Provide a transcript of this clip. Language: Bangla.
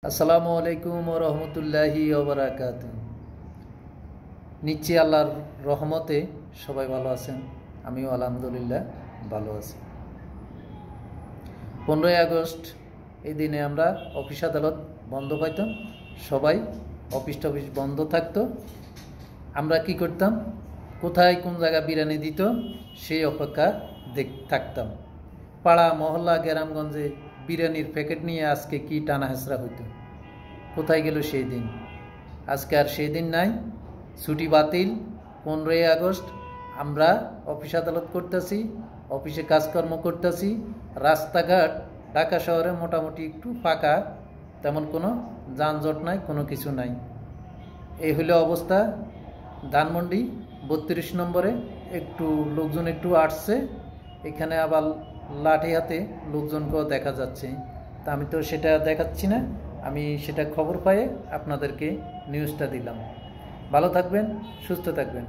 আসসালামু আলাইকুম ওয়া রাহমাতুল্লাহি ওয়া বারাকাতুহু। নিচে আল্লাহর রহমতে সবাই ভালো আছেন, আমিও আলহামদুলিল্লাহ ভালো আছি। 15ই আগস্ট এই দিনে আমরা অফিস আদালত বন্ধ পাইতাম, সবাই অফিস টফিস বন্ধ থাকতো। আমরা কি করতাম, কোথায় কোন জায়গা বিরিয়ানি দিত সেই অপেক্ষা থাকতাম। পাড়া মহল্লা গ্রামগঞ্জে বিরিয়ানির প্যাকেট নিয়ে আজকে কি টানা হেঁচড়া হইতো। কোথায় গেল সেই দিন? আজকে আর সেই দিন নাই, ছুটি বাতিল। 15ই আগস্ট আমরা অফিস আদালত করতেছি, অফিসে কাজকর্ম করতেছি। রাস্তাঘাট ঢাকা শহরে মোটামুটি একটু ফাঁকা, তেমন কোনো যানজট নাই, কোনো কিছু নাই। এই হলো অবস্থা। ধানমন্ডি 32 নম্বরে একটু লোকজন একটু আসছে, এখানে আবার লাঠি হাতে লোকজনকেও দেখা যাচ্ছে। তা আমি তো সেটা দেখাচ্ছি না, আমি সেটা খবর পাইয়ে আপনাদেরকে নিউজটা দিলাম। ভালো থাকবেন, সুস্থ থাকবেন।